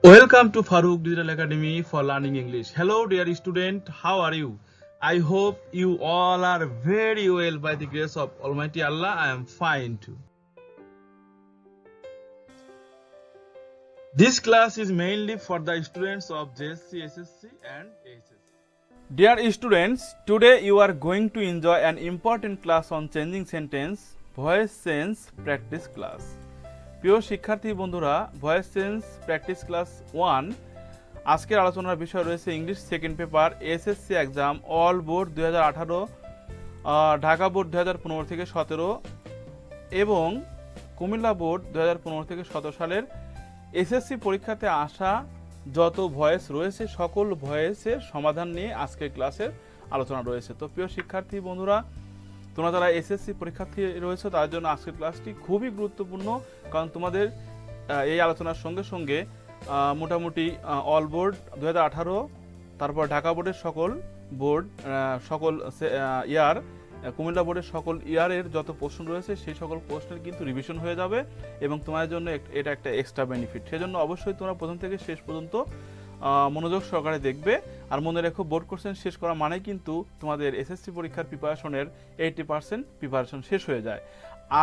Welcome to Farooq Digital Academy for Learning English. Hello, dear student. How are you? I hope you all are very well by the grace of Almighty Allah. I am fine too. This class is mainly for the students of JSC, SSC and HSC. Dear students, today you are going to enjoy an important class on changing sentence, voice change practice class. প্রিয় শিক্ষার্থী বন্ধুরা, voice change practice class 1 আজকের আলোচনার বিষয় রয়েছে English second paper SSC exam all board 2018, Dhaka board 2015 থেকে 17 এবং Comilla board 2015 থেকে 17 সালের এসএসসি পরীক্ষাতে আসা যত ভয়েস রয়েছে সকল ভয়েসের সমাধান নিয়ে আজকের ক্লাসের আলোচনা রয়েছে। তো প্রিয় শিক্ষার্থী বন্ধুরা, তোমরা যারা এসএসসি পরীক্ষার্থী রয়েছে তার জন্য আজকের ক্লাসটি খুবই গুরুত্বপূর্ণ, কারণ তোমাদের এই আলোচনার সঙ্গে সঙ্গে মোটামুটি অল বোর্ড 2018, তারপর ঢাকা বোর্ডের সকল ইয়ার, কুমিল্লা বোর্ডের সকল ইয়ারের যত প্রশ্ন রয়েছে সেই সকল প্রশ্নের কিন্তু রিভিশন হয়ে যাবে এবং তোমাদের জন্য এটা একটা এক্সট্রা বেনিফিট। সেজন্য অবশ্যই তোমরা প্রথম থেকে শেষ পর্যন্ত মনোযোগ সহকারে দেখবে। আর মনে রেখো, বোর্ড কোশ্চেন শেষ করা মানে কিন্তু তোমাদের এসএসসি পরীক্ষার প্রিপারেশনের 80% প্রিপারেশন শেষ হয়ে যায়।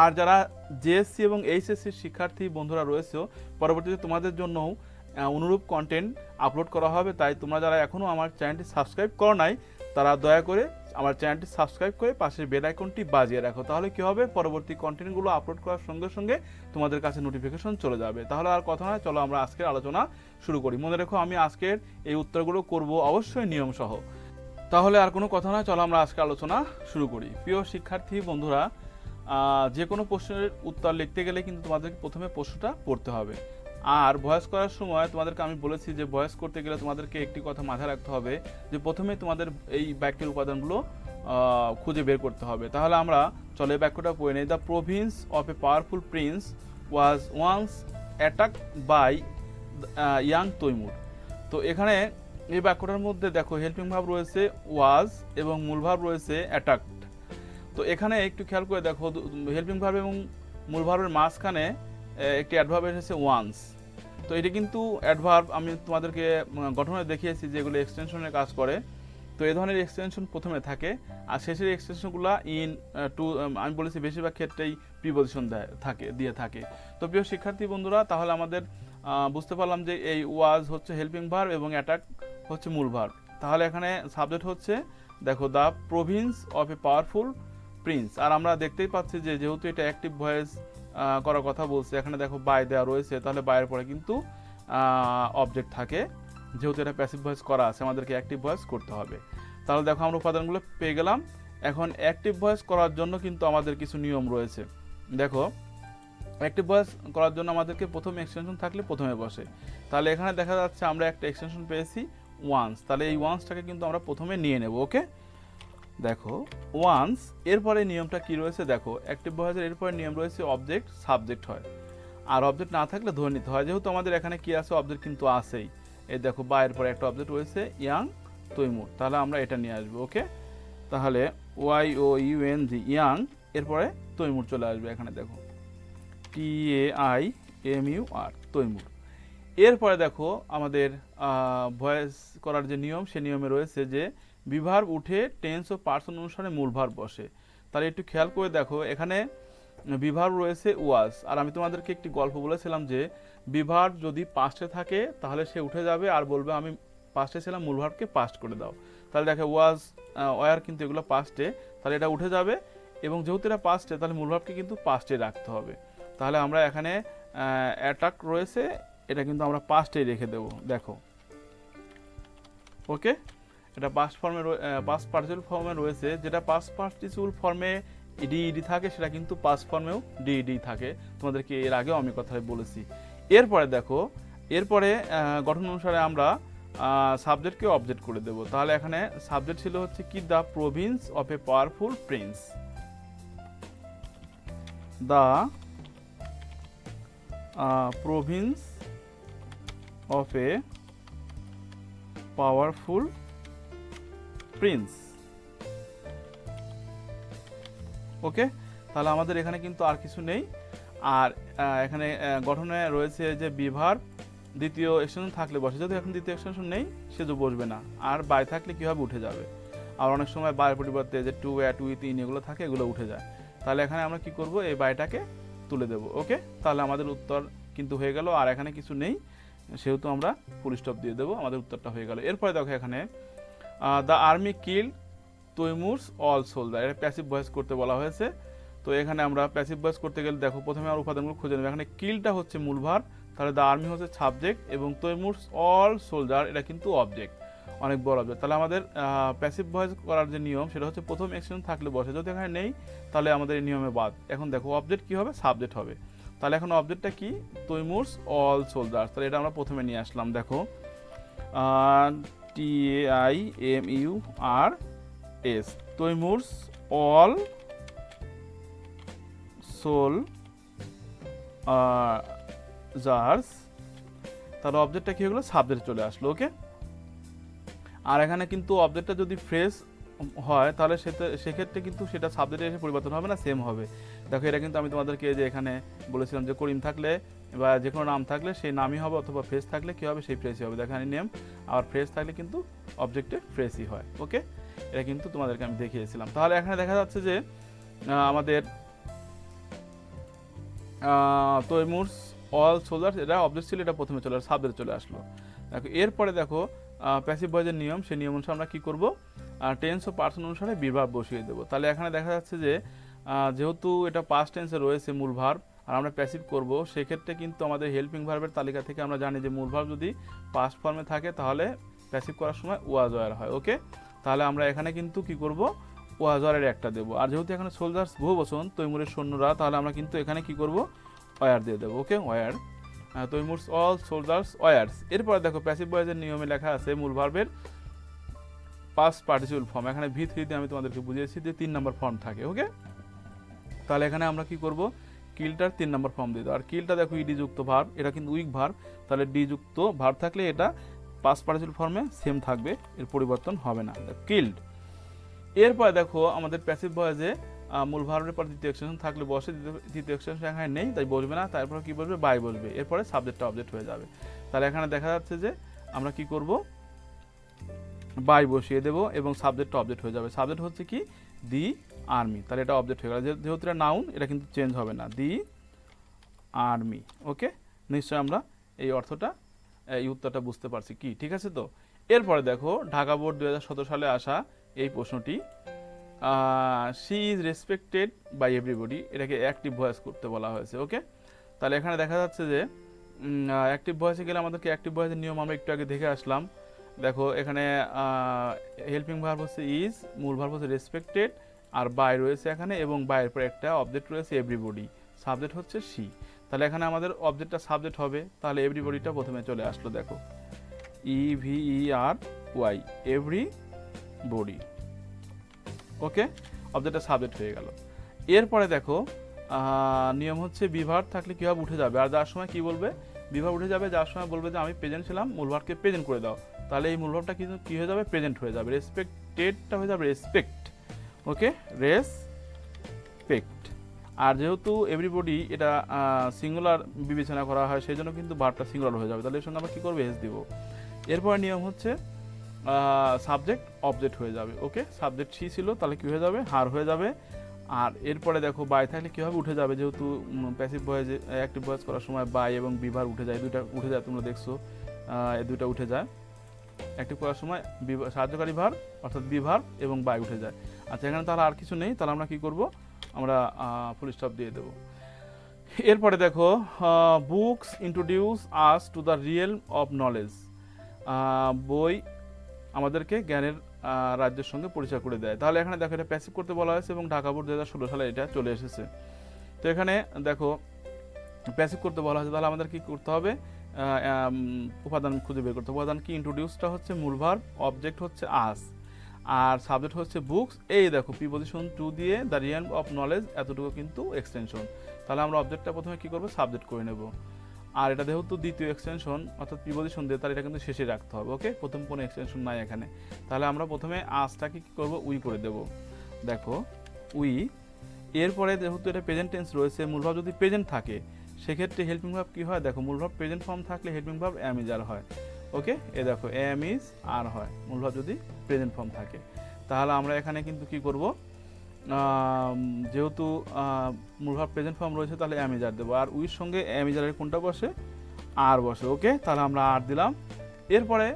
আর যারা জেএসসি এবং এইচএসসি শিক্ষার্থী বন্ধুরা রয়েছে, পরবর্তীতে তোমাদের জন্যও অনুরূপ কন্টেন্ট আপলোড করা হবে। তাই তোমরা যারা এখনও আমার চ্যানেলটি সাবস্ক্রাইব করো নাই, তারা দয়া করে আমার চ্যানেলটি সাবস্ক্রাইব করে পাশের বেল আইকনটি বাজিয়ে রাখো। তাহলে কি হবে, পরবর্তী কন্টেন্টগুলো আপলোড করার সঙ্গে সঙ্গে তোমাদের কাছে নোটিফিকেশন চলে যাবে। তাহলে আর কথা নয়, চলো আমরা আজকের আলোচনা শুরু করি। মনে রেখো, আমি আজকের এই উত্তরগুলো করব অবশ্যই নিয়ম সহ। তাহলে আর কোনো কথা নয়, চলো আমরা আজকে আলোচনা শুরু করি। প্রিয় শিক্ষার্থী বন্ধুরা, যে কোনো প্রশ্নের উত্তর লিখতে গেলে কিন্তু তোমাদেরকে প্রথমে প্রশ্নটা পড়তে হবে। আর ভয়েস করার সময় তোমাদেরকে আমি বলেছি যে ভয়েস করতে গেলে তোমাদেরকে একটি কথা মাথায় রাখতে হবে, যে প্রথমে তোমাদের এই বাক্যের উপাদানগুলো খুঁজে বের করতে হবে। তাহলে আমরা চলো এই বাক্যটা পড়ে নিই। The province of a powerful prince was once attacked by young Taimur. তো এখানে এই বাক্যটার মধ্যে দেখো হেল্পিং ভার্ব রয়েছে ওয়াজ এবং মূল ভার্ব রয়েছে অ্যাটাকড। তো এখানে একটু খেয়াল করে দেখো, হেল্পিং ভার্ব এবং মূল ভার্বের মাঝখানে একটি অ্যাডভার্ব এসেছে ওয়ান্স। তো এটা কিন্তু অ্যাডভার্ব আমি তোমাদেরকে গঠনে দেখিয়েছি যেগুলো এক্সটেনশনের কাজ করে। তো এই ধরনের এক্সটেনশন প্রথমে থাকে, আর শেষের এক্সটেনশনগুলো ইন টু, আমি বলেছি বেশিরভাগ ক্ষেত্রেই প্রিপজিশন দিয়ে থাকে। তো প্রিয় শিক্ষার্থী বন্ধুরা, তাহলে আমাদের বুঝতে পারলাম যে এই ওয়াজ হচ্ছে হেল্পিং ভার্ব এবং অ্যাটাক হচ্ছে মূল ভার্ব। তাহলে এখানে সাবজেক্ট হচ্ছে দেখো the province of a powerful prince. আর আমরা দেখতেই পাচ্ছি যে যেহেতু এটা অ্যাক্টিভ ভয়েস করার কথা বলছে, এখানে দেখো বাই দেওয়া রয়েছে, তাহলে বাইয়ের পরে কিন্তু অবজেক্ট থাকে। যেহেতু এটা প্যাসিভ ভয়েস করা আছে, আমাদেরকে অ্যাক্টিভ ভয়েস করতে হবে। তাহলে দেখো আমরা উপাদানগুলো পেয়ে গেলাম। এখন অ্যাক্টিভ ভয়েস করার জন্য কিন্তু আমাদের কিছু নিয়ম রয়েছে। দেখো, অ্যাক্টিভ ভয়েস করার জন্য আমাদেরকে প্রথমে এক্সটেনশন থাকলে প্রথমে বসে। তাহলে এখানে দেখা যাচ্ছে আমরা একটা এক্সটেনশন পেয়েছি ওয়ান্স, তাহলে এই ওয়ান্সটাকে কিন্তু আমরা প্রথমে নিয়ে নেব। ওকে, দেখো ওয়ান্স, এরপরে নিয়মটা কি রয়েছে দেখো, অ্যাক্টিভ ভয়েসের এরপরে নিয়ম রয়েছে অবজেক্ট সাবজেক্ট হয়, আর অবজেক্ট না থাকলে ধরে নিতে হয়। যেহেতু আমাদের এখানে কি আছে, অবজেক্ট কিন্তু আছেই। এই দেখো বা এরপরে একটা অবজেক্ট রয়েছে ইয়াং তৈমুর, তাহলে আমরা এটা নিয়ে আসবো। ওকে, তাহলে YOUNG ইয়াং, এরপরে তৈমুর চলে আসবে। এখানে দেখো TAIMUR তৈমুর। এরপরে দেখো আমাদের ভয়েস করার যে নিয়ম, সে নিয়মে রয়েছে যে বিভার্ব উঠে টেন্স ও পার্সন অনুসারে মূল ভার্ব বসে। তাহলে একটু খেয়াল করে দেখো, এখানে বিভার্ব রয়েছে ওয়াজ। আর আমি তোমাদেরকে একটি গল্প বলেছিলাম যে বিভার্ব যদি পাস্টে থাকে তাহলে সে উঠে যাবে আর বলবে আমি পাস্টে ছিলাম, মূল ভার্বকে পাস্ট করে দাও। তাহলে দেখো ওয়াজ ওয়ার কিন্তু এগুলো পাস্টে, তাহলে এটা উঠে যাবে। এবং যেহেতু এটা পাস্টে, তাহলে মূল ভার্বকে কিন্তু পাস্টে রাখতে হবে। তাহলে আমরা এখানে অ্যাটাক রয়েছে, এটা কিন্তু আমরা পাস্টেই রেখে দেব। দেখো, ওকে, এটা পাস্ট ফর্মে পাস্ট পার্টিসিপল ফর্মে রয়েছে। যেটা পাস্ট পার্টিসিপল ফর্মে ডিইডি থাকে, সেটা কিন্তু পাস্ট ফর্মেও ডিইডি থাকে। তোমাদেরকে এর আগেও আমি কথা বলেছি। এরপরে দেখো, এরপরে গঠন অনুসারে আমরা সাবজেক্টকে অবজেক্ট করে দেব। তাহলে এখানে সাবজেক্ট ছিল হচ্ছে কি, the province of a powerful prince. The province of a powerful prince. Okay, তাহলে আমাদের এখানে কিন্তু আর কিছু নেই। আর এখানে গঠনে রয়েছে যে বিভার্ব দ্বিতীয় এক্সটেনশন থাকলে বসে, যদি এখন দ্বিতীয় এক্সটেনশন নেই সে তো বসবে না, আর বাই থাকলে কীভাবে উঠে যাবে। আর অনেক সময় বাইয়ের পরিবর্তে যে টু অ্যাট উইথ ইন এগুলো থাকে এগুলো উঠে যায়। তাহলে এখানে আমরা কি করব, এই বাইটাকে তুলে দেব। ওকে, তাহলে আমাদের উত্তর কিন্তু হয়ে গেল। আর এখানে কিছু নেই সেহেতু আমরা ফুল স্টপ দিয়ে দেবো, আমাদের উত্তরটা হয়ে গেল। এরপরে দেখো এখানে the army kill Timur's all soldier, এটা প্যাসিভ ভয়েস করতে বলা হয়েছে। তো এখানে আমরা প্যাসিভ ভয়েস করতে গেলে দেখো প্রথমে আমরা উপাদানগুলো খুঁজে নেব। এখানে কিলটা হচ্ছে মূল ভার, তাহলে দ্য আর্মি হচ্ছে সাবজেক্ট এবং তৈমুরস অল সোলজার এটা কিন্তু অবজেক্ট, অনেক বড় অবজেক্ট। তাহলে আমাদের প্যাসিভ ভয়েস করার যে নিয়ম সেটা হচ্ছে প্রথম এক্সটেনশন থাকলে বসে, যদি এখানে নেই তাহলে আমাদের এই নিয়মে বাদ। এখন দেখো অবজেক্ট কী হবে, সাবজেক্ট হবে। তাহলে এখন অবজেক্টটা কি, তৈমুরস অল সোলজার, তাহলে এটা আমরা প্রথমে নিয়ে আসলাম। দেখো TAIMURS, তৈমুরস অল সোলজার্স, তাহলে অবজেক্টটা কি হলো, সাবজেক্ট চলে আসলো। ওকে, আর এখানে কিন্তু অবজেক্টটা যদি ফ্রেশ হয় তাহলে সেক্ষেত্রে কিন্তু সেটা সাবজেক্টে এসে পরিবর্তন হবে না, সেম হবে। দেখো এটা কিন্তু আমি তোমাদেরকে যে এখানে বলেছিলাম যে করিম থাকলে বা যে কোনো নাম থাকলে সেই নামই হবে, অথবা ফ্রেশ থাকলে কী হবে, সেই ফ্রেশই হবে। দেখো এখানে নেম আর ফ্রেশ থাকলে কিন্তু অবজেক্টে ফ্রেশই হয়। ওকে, এটা কিন্তু তোমাদেরকে আমি দেখিয়েছিলাম। তাহলে এখানে দেখা যাচ্ছে যে আমাদের তৈমুরস অল সোলজার্স এটা অবজেক্ট ছিল, এটা প্রথমে চলে আসলো, সাবজেক্ট চলে আসলো। দেখো এরপরে দেখো প্যাসিভ ভয়েসের নিয়ম, সেই নিয়ম অনুসারে আমরা কী করবো, টেন্স ও পার্সন অনুসারে বিভার বসিয়ে দেবো। তাহলে এখানে দেখা যাচ্ছে যে যেহেতু এটা পাস্ট টেন্সে রয়েছে মূল ভার্ব আর আমরা প্যাসিভ করব, সেক্ষেত্রে কিন্তু আমাদের হেল্পিং ভার্বের তালিকা থেকে আমরা জানি যে মূল ভার্ব যদি পাস্ট ফর্মে থাকে তাহলে প্যাসিভ করার সময় ওয়াজ ওয়ার হয়। ওকে, তাহলে আমরা এখানে কিন্তু কি করব, ওয়াজ ওয়ারের একটা দেবো। আর যেহেতু এখানে সোলজার্স বহুবচন, তৈমুরের সৈন্যরা, তাহলে আমরা কিন্তু এখানে কি করব, ওয়ার দিয়ে দেবো। ওকে, ওয়ার, তৈমুরস অল সোলজার্স ওয়ার্স। এরপরে দেখো প্যাসিভ ভয়েসের নিয়মে লেখা আছে মূল ভার্বের পাস্ট পার্টিসিপল ফর্ম, এখানে V3 দিয়ে আমি তোমাদেরকে বুঝিয়েছি যে 3 নম্বর ফর্ম থাকে। ওকে, তাহলে এখানে আমরা কি করব, কিলটার 3 নম্বর ফর্ম দিয়ে দেবো। আর কিলটা দেখো ইডি যুক্ত ভার্ব, এটা কিন্তু উইক ভার্ব, তাহলে ডি যুক্ত ভার্ব থাকলে এটা পাস্ট পার্টিসিপল ফর্মে সেম থাকবে, এর পরিবর্তন হবে না, কিল্ড। এরপরে দেখো আমাদের প্যাসিভ ভয়েসে মূল ভার্বের পর দ্বিতীয় এক্সটেনশন থাকলে বসে, দ্বিতীয় এক্সটেনশন এখানে নেই তাই বসবে না, তারপর কি বসবে, বাই বসবে, এরপরে সাবজেক্টটা অবজেক্ট হয়ে যাবে। তাহলে এখানে দেখা যাচ্ছে যে আমরা কি করব, বাই বসিয়ে দেব এবং সাবজেক্টটা অবজেক্ট হয়ে যাবে। সাবজেক্ট হচ্ছে কি, দি আর্মি, তাহলে এটা অবজেক্ট হয়ে গেল। যেহেতু এটা নাউন এটা কিন্তু চেঞ্জ হবে না, দি আর্মি। ওকে, নিশ্চয় আমরা এই অর্থটা, এই উত্তরটা বুঝতে পারছি কি, ঠিক আছে। তো এরপরে দেখো ঢাকা বোর্ড 2017 সালে আসা এই প্রশ্নটি, she is respected by everybody, এটাকে অ্যাক্টিভ ভয়েস করতে বলা হয়েছে। ওকে, তাহলে এখানে দেখা যাচ্ছে যে অ্যাক্টিভ ভয়েসে গেলে আমাদেরকে অ্যাক্টিভ ভয়েসের নিয়ম আমরা একটু আগে দেখে আসলাম। দেখো এখানে হেল্পিং ভার্ব হচ্ছে ইজ, মূল ভার্ব হচ্ছে রেসপেক্টেড, আর বাই রয়েছে এখানে, এবং বাইয়ের পরে একটা অবজেক্ট রয়েছে এভরিবডি, সাবজেক্ট হচ্ছে শি। তাহলে এখানে আমাদের অবজেক্টটা সাবজেক্ট হবে, তাহলে এভরিবডিটা প্রথমে চলে আসলো। দেখো EVERY, এভরিবডি। ওকে, অবজেক্টটা সাবজেক্ট হয়ে গেল। এরপরে দেখো নিয়ম হচ্ছে বিভার থাকলে কীভাবে উঠে যাবে, আর যার সময় কি বলবে, বিভার উঠে যাবে, যার সময় বলবে যে আমি প্রেজেন্ট ছিলাম, মূলভার্বকে প্রেজেন্ট করে দাও, তাহলে এই মূলভার্বটা কিন্তু কী হয়ে যাবে, প্রেজেন্ট হয়ে যাবে। রেসপেক্টেডটা হয়ে যাবে রেসপেক্ট। ওকে, রেসপেক্ট। আর যেহেতু এভরিবডি এটা সিঙ্গুলার বিবেচনা করা হয়, সেই জন্য কিন্তু ভার্বটা সিঙ্গুলার হয়ে যাবে, তাহলে এর সঙ্গে আমরা কী করবো, এস দিব। এরপরে নিয়ম হচ্ছে সাবজেক্ট অবজেক্ট হয়ে যাবে। ওকে, সাবজেক্ট শি ছিল, তাহলে কী হয়ে যাবে, হার হয়ে যাবে। আর এরপরে দেখো বাই থাকলে কীভাবে উঠে যাবে, যেহেতু প্যাসিভ ভয়েস অ্যাক্টিভ ভয়েস করার সময় বাই এবং বিভার উঠে যায়, দুইটা উঠে যায়, তোমরা দেখছো এই দুইটা উঠে যায়। অ্যাক্টিভ করার সময় সাহায্যকারী ভার অর্থাৎ বিভার এবং বাই উঠে যায়। আচ্ছা, এখানে তাহলে আর কিছু নেই, তাহলে আমরা কি করব, আমরা ফুল স্টপ দিয়ে দেবো। এরপরে দেখো books introduce us to the realm of knowledge, বই আমাদেরকে জ্ঞানের রাজ্যের সঙ্গে পরিচয় করে দেয়। তাহলে এখানে দেখো এটা প্যাসিভ করতে বলা হয়েছে এবং ঢাকা বোর্ড 2016 সালে এটা চলে এসেছে। তো এখানে দেখো প্যাসিভ করতে বলা হয়েছে, তাহলে আমাদের কি করতে হবে, উপাদান খুঁজে বের করতে হবে। উপাদান কি, ইন্ট্রোডিউসটা হচ্ছে মূল ভার্ব, অবজেক্ট হচ্ছে আস, আর সাবজেক্ট হচ্ছে বুকস। এই দেখো প্রিপজিশন টু দিয়ে দ্য রিয়েলম অফ নলেজ, এতটুকু কিন্তু এক্সটেনশন। তাহলে আমরা অবজেক্টটা প্রথমে কি করবো, সাবজেক্ট করে নেব। আর এটা যেহেতু দ্বিতীয় এক্সটেনশন অর্থাৎ প্রিপজিশন দিয়ে, তাহলে এটা কিন্তু শেষে রাখতে হবে। ওকে, প্রথম কোনো এক্সটেনশন নাই এখানে, তাহলে আমরা প্রথমে আজটাকে কী করবো, উই করে দেব। দেখো উই, এরপরে যেহেতু এটা প্রেজেন্ট টেন্স রয়েছে, মূল ভাব যদি প্রেজেন্ট থাকে সেক্ষেত্রে হেল্পিং ভার্ব কী হয় দেখো, মূল ভার্ব প্রেজেন্ট ফর্ম থাকলে হেল্পিং ভার্ব অ্যাম ইজ আর হয়। ওকে, এ দেখো অ্যাম ইজ আর হয় মূল ভার্ব যদি প্রেজেন্ট ফর্ম থাকে। তাহলে আমরা এখানে কিন্তু কি করব, যেহেতু মূল ভার্ব প্রেজেন্ট ফর্ম রয়েছে তাহলে অ্যাম ইজ আর দেবো, আর উইর সঙ্গে অ্যাম ইজ আরের কোনটা বসে, আর বসে। ওকে, তাহলে আমরা আর দিলাম। এরপরে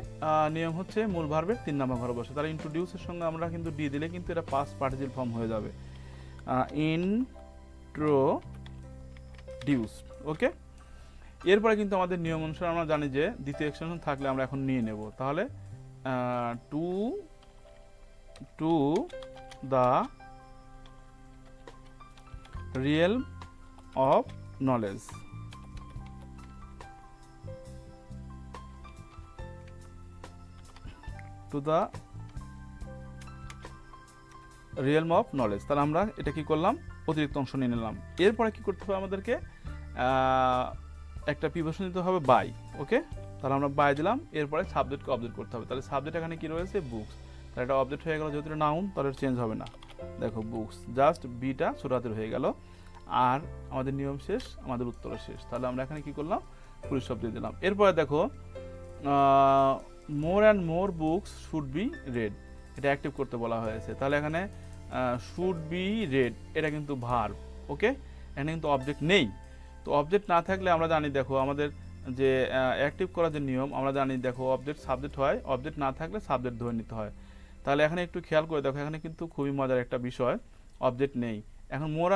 নিয়ম হচ্ছে মূল ভার্বের 3 নম্বর ঘরে বসে, তাহলে ইন্ট্রোডিউসের সঙ্গে আমরা কিন্তু ডি দিলে কিন্তু এটা পাস্ট পার্টিসিপল ফর্ম হয়ে যাবে, ইন্ট্রোডিউসড। ওকে, এরপরে কিন্তু আমাদের নিয়ম অনুসারে আমরা জানি যে দ্বিতীয় এক্সটেনশন থাকলে আমরা এখন নিয়ে নেব। তাহলে to the realm of knowledge. To the realm of knowledge, তাহলে আমরা এটা কি করলাম, অতিরিক্ত অংশ নিয়ে নিলাম। এরপরে কি করতে হবে আমাদেরকে, একটা প্রিপোজিশন দিতে হবে বাই। ওকে, তাহলে আমরা বাই দিলাম। এরপরে সাবজেক্টকে অবজেক্ট করতে হবে, তাহলে সাবজেক্ট এখানে কি রয়েছে, বুকস। তাহলে এটা অবজেক্ট হয়ে গেল, যেহেতু নাউন তাহলে চেঞ্জ হবে না। দেখো বুকস, জাস্ট বিটা ছোট হাতের হয়ে গেল, আর আমাদের নিয়ম শেষ, আমাদের উত্তর শেষ। তাহলে আমরা এখানে কি করলাম, ফুল স্টপ দিয়ে দিলাম। এরপরে দেখো more and more books should be red, এটা অ্যাক্টিভ করতে বলা হয়েছে। তাহলে এখানে শুড বি রেড এটা কিন্তু ভার্ব। ওকে, এখানে কিন্তু অবজেক্ট নেই। তো অবজেক্ট না থাকলে আমরা জানি, দেখো আমাদের যে অ্যাক্টিভ করার যে নিয়ম আমরা জানি, দেখো অবজেক্ট সাবজেক্ট হয়, অবজেক্ট না থাকলে সাবজেক্ট ধরে নিতে হয়। তাহলে এখানে একটু খেয়াল করে দেখো, এখানে কিন্তু খুবই মজার একটা বিষয়, অবজেক্ট নেই। এখন more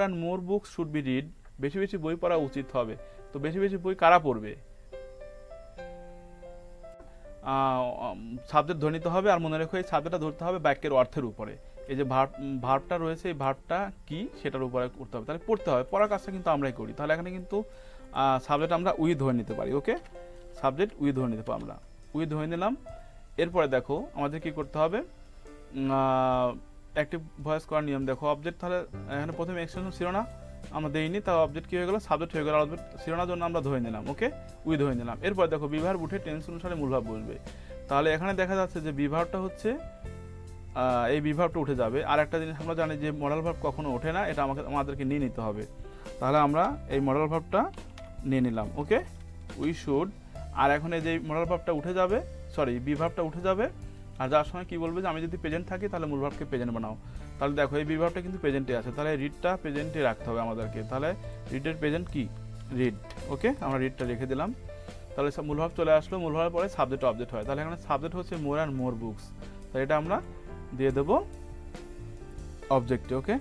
and more books should be read, বেশি বেশি বই পড়া উচিত হবে। তো বেশি বেশি বই কারা পড়বে, সাবজেক্ট ধরে নিতে হবে। আর মনে রেখো এই সাবজেক্টটা ধরতে হবে বাক্যের অর্থের উপরে। এই যে ভার্বটা রয়েছে, এই ভার্বটা কি সেটার উপরে করতে হবে, তাহলে পড়তে হবে। পড়ার কাজটা কিন্তু আমরাই করি। তাহলে এখানে কিন্তু সাবজেক্ট আমরা উই ধরে নিতে পারি। ওকে, সাবজেক্ট উই ধরে নিতে পারি, আমরা উই ধরে নিলাম। এরপরে দেখো আমাদের কি করতে হবে, অ্যাক্টিভ ভয়েস করার নিয়ম। দেখো অবজেক্ট, তাহলে এখানে প্রথমে এক্সটেনশন ছিল না, আমরা দেইনি, তাও অবজেক্ট কি হয়ে গেল, সাবজেক্ট হয়ে গেল। অবজেক্ট ছিল না জন্য আমরা ধরে নিলাম। ওকে, উই ধরে নিলাম। এরপর দেখো বিভার উঠে টেন্স অনুসারে মূল ভাব বসবে। তাহলে এখানে দেখা যাচ্ছে যে বিভারটা হচ্ছে এই বিভাবটা উঠে যাবে। আর একটা জিনিস আমরা জানি যে মডাল ভার্ব কখনো ওঠে না, এটা আমাদেরকে নিয়ে নিতে হবে। তাহলে আমরা এই মডাল ভার্বটা নিয়ে নিলাম। ওকে, উই শুড। আর এখন এই যে মডাল ভার্বটা উঠে যাবে, সরি বিভাবটা উঠে যাবে। আর যার সময় কি বলবে যে আমি যদি প্রেজেন্ট থাকি তাহলে মূল ভার্বকে প্রেজেন্ট বানাও। তাহলে দেখো এই বিভাবটা কিন্তু প্রেজেন্টে আছে, তাহলে রিডটা প্রেজেন্টে রাখতে হবে আমাদেরকে। তাহলে রিডের প্রেজেন্ট কি, রিড। ওকে, আমরা রিডটা রেখে দিলাম। তাহলে মূল ভার্ব চলে আসলো, মূল ভার্বের পরে সাবজেক্ট অবজেক্ট হয়। তাহলে এখানে সাবজেক্ট হচ্ছে মোর অ্যান্ড মোর বুকস, তাহলে এটা আমরা দিয়ে দেবো অবজেক্টে। ওকে,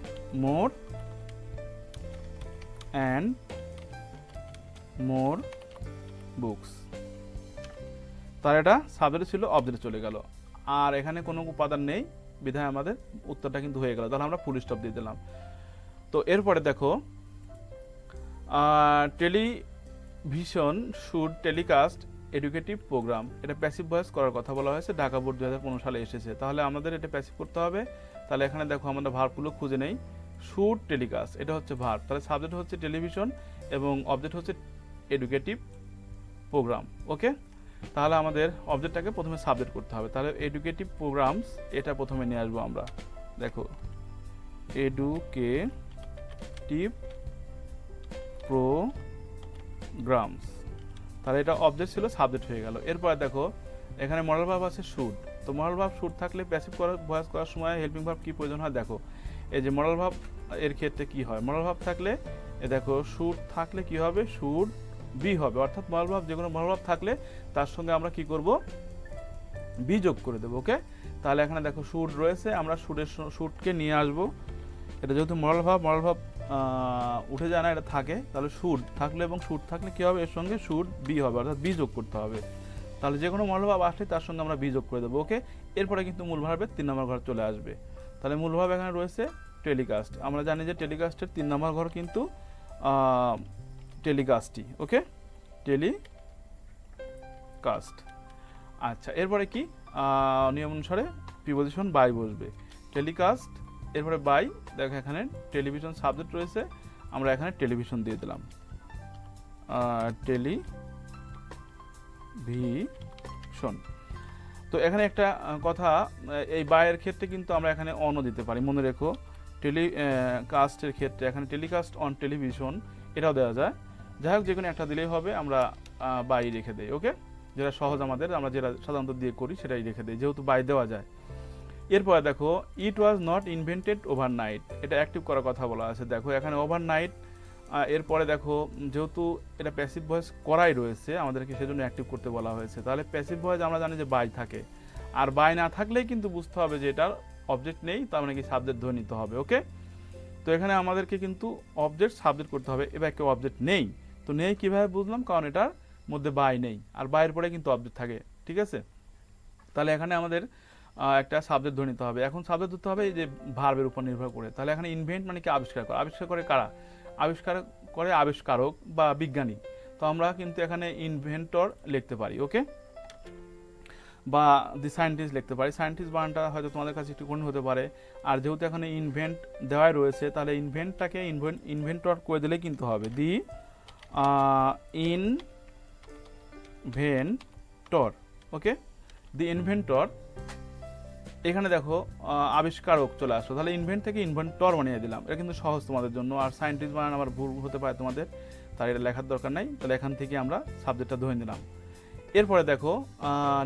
মোর অ্যান্ড মোর বুকস, তার এটা সাবজেক্ট ছিল, অবজেক্টে চলে গেল। আর এখানে কোনো উপাদান নেই বিধায় আমাদের উত্তরটা কিন্তু হয়ে গেল। তাহলে আমরা ফুল স্টপ দিয়ে দিলাম। তো এরপরে দেখো television should telecast educative program, এটা প্যাসিভ ভয়েস করার কথা বলা হয়েছে, ঢাকা বোর্ড 2015 সালে এসেছে। তাহলে আমাদের এটা প্যাসিভ করতে হবে। তাহলে এখানে দেখো আমরা ভার্বগুলো খুঁজে নেই। শুড টেলিকাস্ট এটা হচ্ছে ভার্ব, তাহলে সাবজেক্ট হচ্ছে টেলিভিশন এবং অবজেক্ট হচ্ছে এডুকেটিভ প্রোগ্রাম। ওকে, তাহলে আমাদের অবজেক্টটাকে প্রথমে সাবজেক্ট করতে হবে। তাহলে এডুকেটিভ প্রোগ্রামস এটা প্রথমে নিয়ে আসবো আমরা। দেখো এডুকেটিভ প্রোগ্রামস, তাহলে এটা অবজেক্ট ছিল, সাবজেক্ট হয়ে গেল। এরপরে দেখো এখানে মডাল ভার্ব আছে শুড। তো মডাল ভার্ব শুড থাকলে প্যাসিভ ভয়েস করার সময় হেল্পিং ভার্ব কি প্রয়োজন হয়, দেখো এই যে মডাল ভার্ব এর ক্ষেত্রে কি হয়, মডাল ভার্ব থাকলে দেখো শুড থাকলে কি হবে, শুড বি হবে। অর্থাৎ মডাল ভার্ব, যে কোনো মডাল ভার্ব থাকলে তার সঙ্গে আমরা কি করব, বি যোগ করে দেবো। ওকে, তাহলে এখানে দেখো শুড রয়েছে, আমরা শুডকে নিয়ে আসবো। এটা যেহেতু মডাল ভার্ব উঠে যায় না, এটা থাকে। তাহলে শুড থাকলে এবং শুড থাকলে কি হবে, এর সঙ্গে শুড বি হবে, অর্থাৎ বি যোগ করতে হবে। তাহলে যে কোনো মূল ভার্ব আসলে তার সঙ্গে আমরা বি যোগ করে দেবো। ওকে, এরপরে কিন্তু মূল ভার্বের 3 নম্বর ঘর চলে আসবে। তাহলে মূল ভার্ব এখানে রয়েছে টেলিকাস্ট, আমরা জানি যে টেলিকাস্টের 3 নম্বর ঘর কিন্তু টেলিকাস্টই। ওকে, টেলিকাস্ট। আচ্ছা, এরপরে কি নিয়ম অনুসারে প্রিপোজিশন বাই বসবে, টেলিকাস্ট এরপরে বাই। দেখো এখানে টেলিভিশন সাবজেক্ট রয়েছে, আমরা এখানে টেলিভিশন দিয়ে দিলাম, টেলিভিশন। তো এখানে একটা কথা, এই বাইয়ের ক্ষেত্রে কিন্তু আমরা এখানে অনও দিতে পারি, মনে রেখো। টেলিকাস্টের ক্ষেত্রে এখানে টেলিকাস্ট অন টেলিভিশন এটাও দেওয়া যায়। যাই হোক যে কোনো একটা দিলেই হবে, আমরা বাই রেখে দেই। ওকে, যেটা সহজ আমাদের, আমরা যেটা সাধারণত দিয়ে করি সেটাই রেখে দিই, যেহেতু বাই দেওয়া যায়। এরপরে দেখো ইট ওয়াজ নট ইনভেন্টেড ওভারনাইট, এটা অ্যাক্টিভ করার কথা বলা আছে। দেখো এখানে ওভারনাইট, এরপরে দেখো যেহেতু এটা প্যাসিভ ভয়েস করাই রয়েছে আমাদেরকে, সেজন্য অ্যাক্টিভ করতে বলা হয়েছে। তাহলে প্যাসিভ ভয়েস আমরা জানি যে বাই থাকে, আর বাই না থাকলেই কিন্তু বুঝতে হবে যে এটার অবজেক্ট নেই, তার মানে কি সাবজেক্ট ধরে নিতে হবে। ওকে, তো এখানে আমাদেরকে কিন্তু অবজেক্ট সাবজেক্ট করতে হবে। এবার কেউ অবজেক্ট নেই, তো নেই কিভাবে বুঝলাম, কারণ এটার মধ্যে বাই নেই, আর বাইরের পরে কিন্তু অবজেক্ট থাকে। ঠিক আছে, তাহলে এখানে আমাদের একটা সাবজেক্ট ধরে নিতে হবে। এখন সাবজেক্ট ধরতে হবে এই যে ভার্বের উপর নির্ভর করে। তাহলে এখানে ইনভেন্ট মানে কি আবিষ্কার করে। আবিষ্কার করে কারা? আবিষ্কার করে আবিষ্কারক বা বিজ্ঞানী। তো আমরা কিন্তু এখানে ইনভেন্টর লিখতে পারি। ওকে, বা দি সায়েন্টিস্ট লিখতে পারি। সায়েন্টিস্ট বানানটা হয়তো তোমাদের কাছে একটু কঠিন হতে পারে, আর যেহেতু এখানে ইনভেন্ট দেওয়াই রয়েছে, তাহলে ইনভেন্টটাকে ইনভেন্টর করে দিলে কিন্তু হবে দি ইনভেন্টর। ওকে, দি ইনভেন্টর। এখানে দেখো আবিষ্কারক চলে আসলো, তাহলে ইনভেন্ট থেকে ইনভেন্টর বানিয়ে দিলাম। এটা কিন্তু সহজ তোমাদের জন্য। আর সায়েন্টিস্ট বানান আবার ভুল হতে পারে তোমাদের, তাই এটা লেখার দরকার নাই। তাহলে এখান থেকে আমরা সাবজেক্টটা ধরে নিলাম। এরপরে দেখো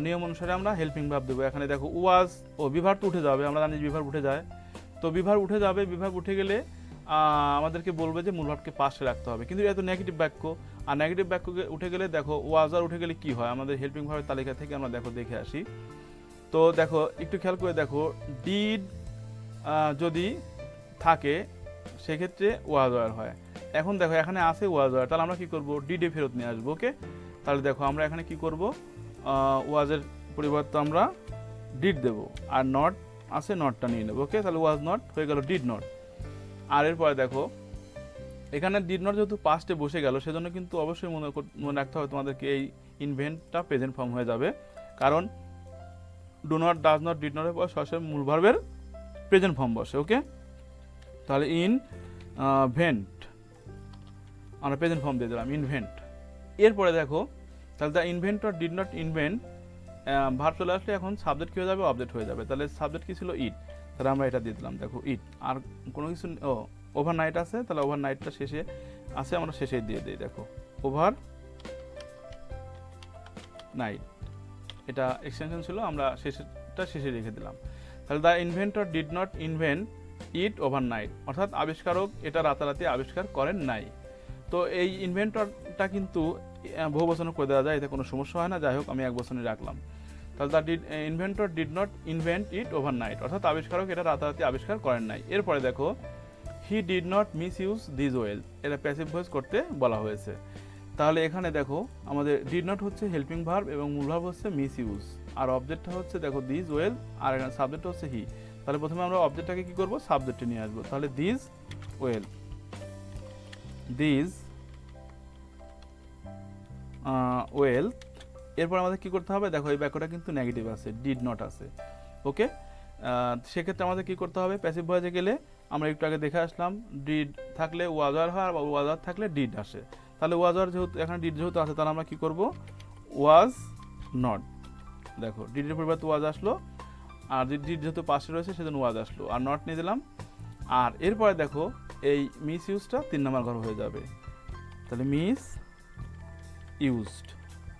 নিয়ম অনুসারে আমরা হেল্পিং ভার্ব দেবো। এখানে দেখো ওয়াজ, ও বিভার তো উঠে যাবে, আমরা জানি বিভার উঠে যায়। তো বিভার উঠে যাবে, বিভার উঠে গেলে আমাদেরকে বলবে যে মূল ভার্বকে পাশে রাখতে হবে, কিন্তু এটা তো নেগেটিভ বাক্য। আর নেগেটিভ বাক্যকে উঠে গেলে দেখো ওয়াজ আর উঠে গেলে কি হয়, আমাদের হেল্পিং ভার্বের তালিকা থেকে আমরা দেখো দেখে আসি। তো দেখো একটু খেয়াল করে দেখো, ডিড যদি থাকে সেক্ষেত্রে ওয়াজ ওয়ার হয়। এখন দেখো এখানে আছে ওয়াজ ওয়ার, তাহলে আমরা কি করব, ডিডে ফেরত নিয়ে আসবো। ওকে, তাহলে দেখো আমরা এখানে কি করব, ওয়াজের পরিবর্তে আমরা ডিড দেব, আর নট আছে নটটা নিয়ে নেবো। ওকে, তাহলে ওয়াজ নট হয়ে গেল ডিড নট। আর এরপরে দেখো এখানে ডিড নট যেহেতু পাস্টে বসে গেল, সেজন্য কিন্তু অবশ্যই মনে রাখতে হবে তোমাদেরকে এই ইনভেন্টটা প্রেজেন্ট ফর্ম হয়ে যাবে, কারণ do not, does not, did নটের পর সরাসরি মূল ভার্বের প্রেজেন্ট ফর্ম বসে। ওকে, তাহলে ইনভেন্ট আমরা প্রেজেন্ট ফর্ম দিয়ে দিলাম ইনভেন্ট। এরপরে দেখো তাহলে the inventor did not invent, verb চলে আসলে এখন সাবজেক্ট কী হয়ে যাবে, অবজেক্ট হয়ে যাবে। তাহলে সাবজেক্ট কী ছিল, ইট, তাহলে আমরা এটা দিয়ে দিলাম। দেখো ইট, আর কোনো কিছু ওভার নাইট আছে, তাহলে ওভার নাইটটা শেষে আছে, আমরা শেষে দিয়ে দিই। দেখো ওভার নাইট, এটা এক্সটেনশন ছিল, আমরা শেষে রেখে দিলাম। তাহলে the inventor did not invent it over night, অর্থাৎ আবিষ্কারক এটা রাতারাতি আবিষ্কার করেন নাই। তো এই ইনভেন্টরটা কিন্তু বহু বচন করে দেওয়া যায়, এতে কোনো সমস্যা হয় না। যাই হোক আমি এক বচনে রাখলাম। তাহলে the inventor did not invent it over night, অর্থাৎ আবিষ্কারক এটা রাতারাতি আবিষ্কার করেন নাই। এরপরে দেখো হি did not misuse this well, এটা প্যাসিভ ভয়েস করতে বলা হয়েছে। তাহলে এখানে দেখো আমাদের ডিড নট হচ্ছে হেল্পিং ভার্ব এবং মূল ভার্ব হচ্ছে মিস ইউজ, আর অবজেক্টটা হচ্ছে দেখো দিস ওয়েল, আর এখানে সাবজেক্ট হচ্ছে হি। তাহলে প্রথমে আমরা অবজেক্টটাকে কি করব, সাবজেক্টে নিয়ে আসবো। তাহলে দিস ওয়েল, দিস ওয়েল। এরপর আমাদের কি করতে হবে, দেখো এই বাক্যটা কিন্তু নেগেটিভ আছে, ডিড নট আছে। ওকে, সেক্ষেত্রে আমাদের কি করতে হবে, প্যাসিভ ভয়েসে গেলে আমরা একটু আগে দেখে আসলাম, ডিড থাকলে ওয়াজার হয়, আর ওয়াজার থাকলে ডিড আসে। তাহলে ওয়াজার যেহেতু এখানে ডিড যেহেতু আছে, তাহলে আমরা কি করব, ওয়াজ নট। দেখো ডিডের পরিবর্তে ওয়াজ আসলো, আর ডিড যেহেতু পাশে রয়েছে সেজন্য ওয়াজ আসলো, আর নট নিয়ে দিলাম। আর এরপরে দেখো এই মিস ইউজটা 3 নম্বর ঘর হয়ে যাবে। তাহলে miss used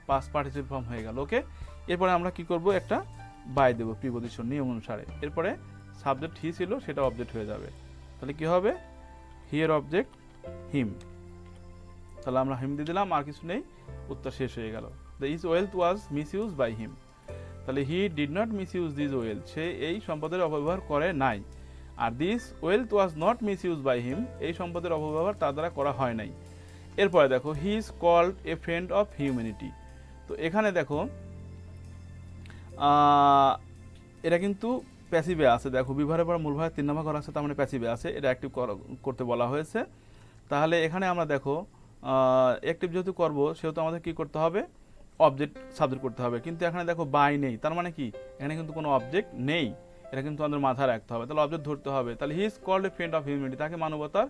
past participle form হয়ে গেল। ওকে, এরপরে আমরা কি করব, একটা বাই দেবো প্রিপজিশন নিয়ম অনুসারে। এরপরে সাবজেক্ট হি ছিল, সেটা অবজেক্ট হয়ে যাবে। তাহলে কি হবে, হিয়ার অবজেক্ট হিম। তাহলে আমরা হিম দিয়ে দিলাম, আর কিছু নেই, উত্তর শেষ হয়ে গেল। The is wealth was misuse by him. তাহলে he did not misuse this wealth, সে এই সম্পদের অপব্যবহার করে নাই। আর this wealth was not misuse by him, এই সম্পদের অপব্যবহার তার দ্বারা করা হয় নাই। এরপরে দেখো he is called a friend of humanity. তো এখানে দেখো এটা কিন্তু প্যাসিভে আছে। দেখো বিভাগের পর মূল ভাবে 3 নম্বর ঘর আছে, তার মানে প্যাসিভে আছে, এটা অ্যাক্টিভ করতে বলা হয়েছে। তাহলে এখানে আমরা দেখো অ্যাক্টিভ যেহেতু করবো, সেহেতু আমাদের কি করতে হবে, অবজেক্ট সাবজেক্ট করতে হবে। কিন্তু এখানে দেখো বাই নেই, তার মানে কি এখানে কিন্তু কোনো অবজেক্ট নেই, এটা কিন্তু আমাদের মাথায় রাখতে হবে। তাহলে অবজেক্ট ধরতে হবে। তাহলে he is called a friend of humanity, তাকে মানবতার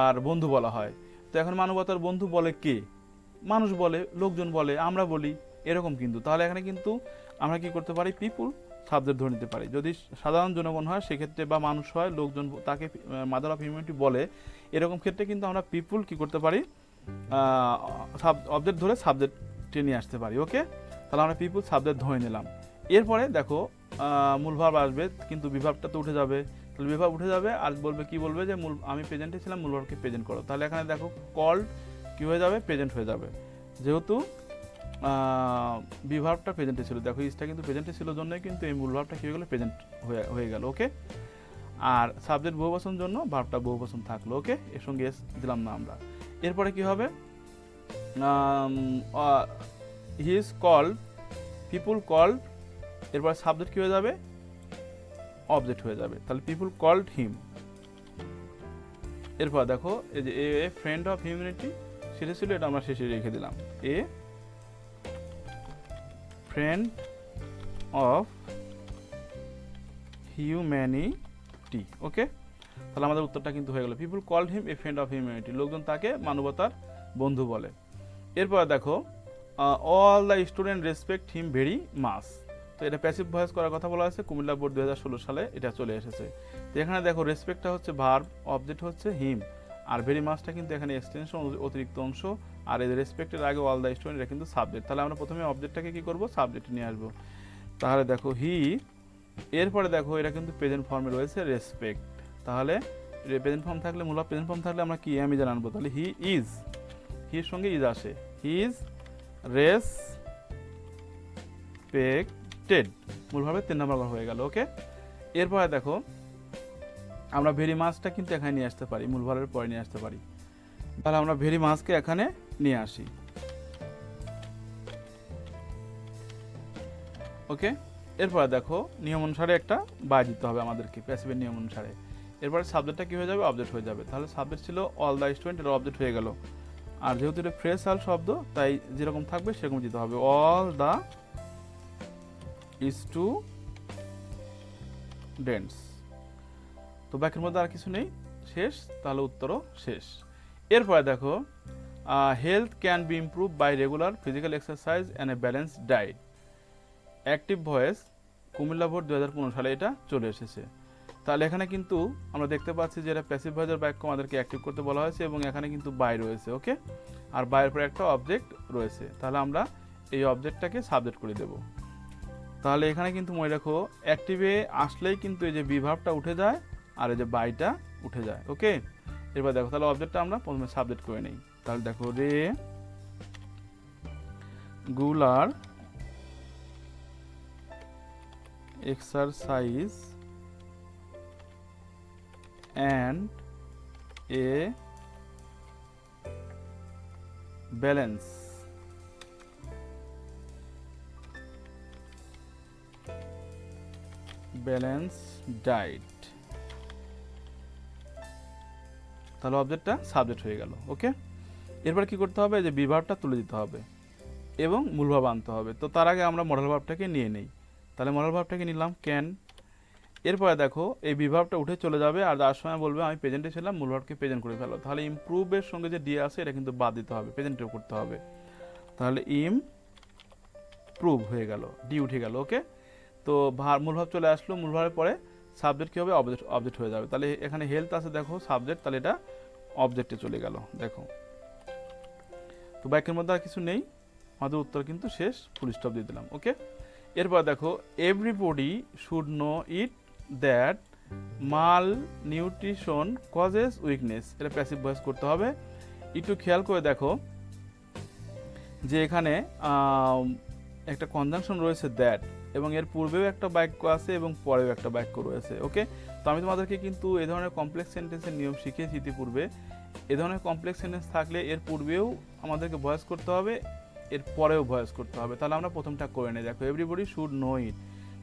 আর বন্ধু বলা হয়। তো এখন মানবতার বন্ধু বলে কে, মানুষ বলে, লোকজন বলে, আমরা বলি, এরকম কিন্তু। তাহলে এখানে কিন্তু আমরা কি করতে পারি, পিপুল সাবজেক্ট ধরে নিতে পারি। যদি সাধারণ জনগণ হয় সেক্ষেত্রে, বা মানুষ হয়, লোকজন তাকে মাদার অফ হিউম্যানিটি বলে, এরকম ক্ষেত্রে কিন্তু আমরা পিপুল কি করতে পারি, অবজেক্ট ধরে সাবজেক্টে নিয়ে আসতে পারি। ওকে, তাহলে আমরা পিপুল সাবজেক্ট ধরে নিলাম। এরপরে দেখো মূল ভার্ব আসবে, কিন্তু বিভাবটা তো উঠে যাবে, তাহলে বিভাব উঠে যাবে আর বলবে কি, বলবে যে আমি প্রেজেন্টে ছিলাম, মূল ভার্বকে প্রেজেন্ট করো। তাহলে এখানে দেখো কল্ড কি হয়ে যাবে, প্রেজেন্ট হয়ে যাবে, যেহেতু বিভাবটা প্রেজেন্টে ছিল। দেখো ইজটা কিন্তু প্রেজেন্টে ছিল জন্যই কিন্তু এই মূল ভার্বটা কি হয়ে গেল, প্রেজেন্ট হয়ে গেল। ওকে, আর সাবজেক্ট বহুবচন জন্য ভার্বটা বহুবচন থাকলো। ওকে, এর সঙ্গে এস দিলাম না আমরা। এরপরে কি হবে, he is called, people called, এরপর সাবজেক্ট কি হয়ে যাবে, অবজেক্ট হয়ে যাবে, তাহলে পিপুল কল্ড হিম। এরপর দেখো এই যে এ ফ্রেন্ড অফ হিউম্যানিটি সেটা ছিল, এটা আমরা শেষে রেখে দিলাম, a friend of humanity. Okay, তাহলে আমাদের উত্তরটা কিন্তু হয়ে গেল, people called him a friend of humanity, লোকজন তাকে মানবতার বন্ধু বলে। এরপর দেখো all the student respect him very much, তো এটা প্যাসিভ ভয়েস করার কথা বলা হয়েছে, কুমিল্লা বোর্ড 2016 সালে এটা চলে এসেছে। তো এখানে দেখো রেসপেক্টটা হচ্ছে ভার্ব, অবজেক্ট হচ্ছে হিম, আর ভেরি মাচটা কিন্তু এখানে এক্সটেনশন, অতিরিক্ত অংশ, আর এই রেসপেক্টের আগে অল দ্য স্টুডেন্ট, এটা কিন্তু সাবজেক্ট। তাহলে আমরা প্রথমে অবজেক্টটাকে কি করব, সাবজেক্টে নিয়ে আসবো। তাহলে দেখো হি, এরপরে দেখো এটা কিন্তু প্রেজেন্ট ফর্মে রয়েছে রেসপেক্ট, তাহলে প্রেজেন্ট ফর্ম থাকলে, মূল প্রেজেন্ট ফর্ম থাকলে আমরা কি আমি জানাবো, তাহলে হি ইজ, হির সঙ্গে ইজ আসে, হি ইজ রেসপেক্টেড, মূলভাবে 3 নম্বর হয়ে গেল। ওকে, এরপরে দেখো আমরা ভেরি মাছটা কিন্তু এখানে নিয়ে আসতে পারি, মূল ভার্বের পরে নিয়ে আসতে পারি, তাহলে আমরা ভেরি মাছকে এখানে নিয়ে আসি। ওকে, এরপরে দেখো নিয়ম অনুসারে একটা বাই দিতে হবে আমাদেরকে, প্যাসিভের নিয়ম অনুসারে। এরপরে সাবজেক্টটা কি হয়ে যাবে, অবজেক্ট হয়ে যাবে, তাহলে সাবজেক্ট ছিল অল দ্য স্টুডেন্ট, এটা অবজেক্ট হয়ে গেল। আর যেহেতু এটা ফ্রেজাল শব্দ, তাই যেরকম থাকবে সেরকম দিতে হবে, অল দ্য স্টুডেন্টস। তো বাকির মধ্যে আর কিছু নেই, শেষ, তাহলে উত্তরও শেষ। এরপরে দেখো health can be improve by regular physical exercise and a balance diet, active voice, Comilla board 2015 সালে এটা চলে এসেছে। তাহলে এখানে কিন্তু আমরা দেখতে পাচ্ছি যে এটা প্যাসিভ ভয়েসের বাক্য আমাদেরকে অ্যাক্টিভ করতে বলা হয়েছে, এবং এখানে কিন্তু বাই রয়েছে। ওকে, আর বাইয়ের পরে একটা অবজেক্ট রয়েছে, তাহলে আমরা এই অবজেক্টটাকে সাবজেক্ট করে দেব। তাহলে এখানে কিন্তু মনে রাখো অ্যাক্টিভে আসলেই কিন্তু এই যে বিভাবটা উঠে যায় আর এই যে বাইটা উঠে যায়। ওকে, এবার দেখো তাহলে অবজেক্টটা আমরা প্রথমে সাবজেক্ট করে নেই। তাহলে দেখো regular exercise and a balance diet, তাহলে অবজেক্টটা সাবজেক্ট হয়ে গেল। ওকে, এরপর কি করতে হবে, যে বিভাবটা তুলে দিতে হবে এবং মূল ভাব আনতে হবে। তো তার আগে আমরা মডেল ভাবটাকে নিয়ে নেই, তাহলে মডেল ভাবটাকে নিলাম ক্যান। এরপরে দেখো এই বিভাবটা উঠে চলে যাবে, আর যার সময় বলবে আমি প্রেজেন্টে ছিলাম, মূল ভাবকে প্রেজেন্ট করে ফেলো। তাহলে ইমপ্রুভের সঙ্গে যে ডি আছে এটা কিন্তু বাদ দিতে হবে, প্রেজেন্টেও করতে হবে, তাহলে ইমপ্রুভ হয়ে গেল, ডি উঠে গেল। ওকে, তো মূল ভাব চলে আসলো, মূল ভাবের পরে সাবজেক্ট কী হবে, অবজেক্ট হয়ে যাবে। তাহলে এখানে হেলথ আছে দেখো সাবজেক্ট, তাহলে এটা অবজেক্টে চলে গেল। দেখো তো বাক্যের মধ্যে আর কিছু নেই, আমাদের উত্তর কিন্তু শেষ, ফুল স্টপ দিয়ে দিলাম। ওকে, এরপর দেখো everybody should know it that মাল নিউট্রিশন কজেস উইকনেস, এটা প্যাসিভ ভয়েস করতে হবে। একটু খেয়াল করে দেখো যে এখানে একটা কনজাংশন রয়েছে দ্যাট, এবং এর পূর্বেও একটা বাক্য আছে এবং পরেও একটা বাক্য রয়েছে। ওকে, তো আমি তোমাদেরকে কিন্তু এই ধরনের কমপ্লেক্স সেন্টেন্সের নিয়ম শিখিয়েছি ইতিপূর্বে। এ ধরনের কমপ্লেক্স সেন্টেন্স থাকলে এর পূর্বেও আমাদেরকে ভয়েস করতে হবে, এর পরেও ভয়েস করতে হবে। তাহলে আমরা প্রথমটা করে নিই। দেখো এভরিবডি শুড নো ইট,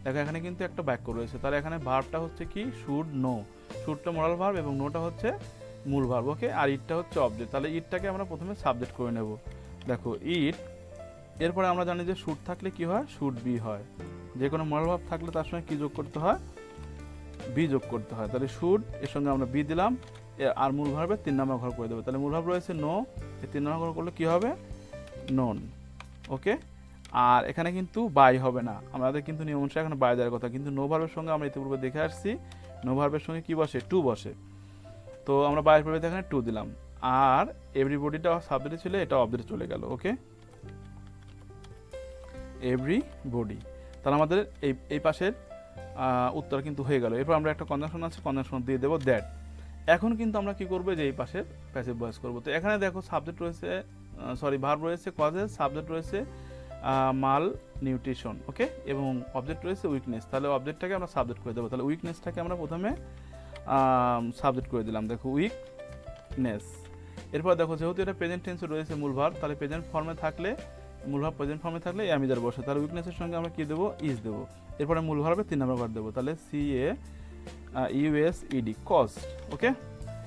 দেখো এখানে কিন্তু একটা বাক্য রয়েছে, তাহলে এখানে ভার্বটা হচ্ছে কি শুড নো, শুডটা মডাল ভার্ব এবং নোটা হচ্ছে মূল ভার্ব। ওকে, আর ইটটা হচ্ছে অবজেক্ট, তাহলে ইটটাকে আমরা প্রথমে সাবজেক্ট করে নেব। দেখো ইট, এরপরে আমরা জানি যে শুড থাকলে কি হয়, শুড বি হয়, যে কোনো মডাল ভার্ব থাকলে তার সঙ্গে কি যোগ করতে হয়, বি যোগ করতে হয়। তাহলে শুড এর সঙ্গে আমরা বি দিলাম, আর মূল ভার্বের 3 নম্বর ঘর করে দেবো। তাহলে মূল ভার্ব রয়েছে নো, এই 3 নম্বর ঘর করলে কি হবে, নোন। ওকে, আর এখানে কিন্তু বাই হবে না, আমাদের কিন্তু নিয়ম অনুসারে এখানে বাই দেওয়ার কথা, কিন্তু নো ভার্বের সঙ্গে আমরা ইতিপূর্বে দেখে আসছি নো ভার্বের সঙ্গে কি বসে, টু বসে। তো আমরা বাইয়ের পরিবর্তে এখানে টু দিলাম। আর এভরিবডিটা সাবজেক্টে ছিল, এটা অবজেক্টে চলে গেল। ওকে, এভরিবডি। তাহলে আমাদের এই পাশের উত্তর কিন্তু হয়ে গেল। এরপর আমরা একটা কনজাংশন আছে, কনজাংশন দিয়ে দেবো দ্যাট। এখন কিন্তু আমরা কি করবো, যে এই পাশের প্যাসিভ ভয়েস করবো। তো এখানে দেখো সাবজেক্ট রয়েছে, ভার্ব রয়েছে কজেস, সাবজেক্ট রয়েছে মাল নিউট্রিশন, ওকে, এবং অবজেক্ট রয়েছে উইকনেস। তাহলে অবজেক্টটাকে আমরা সাবজেক্ট করে দেবো। তাহলে উইকনেসটাকে আমরা প্রথমে সাবজেক্ট করে দিলাম, দেখো উইকনেস। এরপর দেখো যেহেতু এটা প্রেজেন্ট টেন্সে রয়েছে মূল ভার্ব, তাহলে প্রেজেন্ট ফর্মে থাকলে, মূল ভার্ব প্রেজেন্ট ফর্মে থাকলে অ্যামিজার বসে, তাহলে উইকনেসের সঙ্গে আমরা কি দেবো, ইজ দেবো। এরপরে মূল ভার্বে 3 নম্বর ভার্ব দেবো, তাহলে CAUSED, কস্ট। ওকে,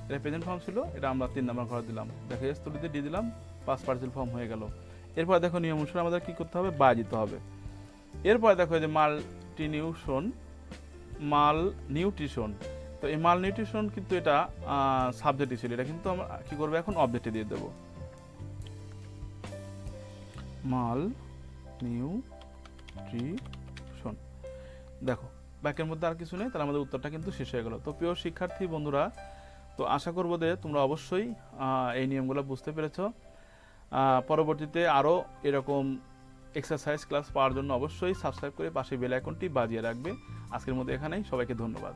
এটা প্রেজেন্ট ফর্ম ছিল, এটা আমরা 3 নম্বর ভার্ব দিলাম। দেখো এস তুলিতে ডি দিলাম, পাস্ট পার্টিসিপল ফর্ম হয়ে গেল। এরপর দেখো নিয়ম অনুসারে আমাদের কি করতে হবে, বাই দিতে হবে। এরপর দেখো যে মাল নিউট্রিশন। তো এই মাল নিউট্রিশন কিন্তু এটা সাবজেক্টই ছিল, এটা কিন্তু আমরা কি করবো, এখন অবজেক্টে দিয়ে দেবো, মাল নিউট্রিশন। দেখো ব্যাকের মধ্যে আর কিছু নেই, তাহলে আমাদের উত্তরটা কিন্তু শেষ হয়ে গেল। তো প্রিয় শিক্ষার্থী বন্ধুরা, তো আশা করবো যে তোমরা অবশ্যই এই নিয়মগুলো বুঝতে পেরেছো। পরবর্তীতে আরও এরকম এক্সারসাইজ ক্লাস পাওয়ার জন্য অবশ্যই সাবস্ক্রাইব করে পাশে বেল আইকনটি বাজিয়ে রাখবে। আজকের মতো এখানেই, সবাইকে ধন্যবাদ।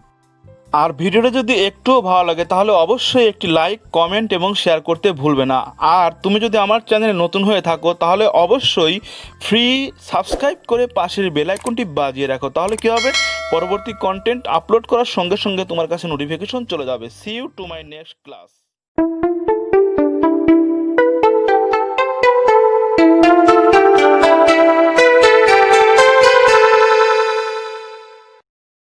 আর ভিডিওটা যদি একটুও ভালো লাগে তাহলে অবশ্যই একটি লাইক, কমেন্ট এবং শেয়ার করতে ভুলবে না। আর তুমি যদি আমার চ্যানেলে নতুন হয়ে থাকো তাহলে অবশ্যই ফ্রি সাবস্ক্রাইব করে পাশের বেল আইকনটি বাজিয়ে রাখো। তাহলে কি হবে, পরবর্তী কন্টেন্ট আপলোড করার সঙ্গে সঙ্গে তোমার কাছে নোটিফিকেশন চলে যাবে। See you to my next class.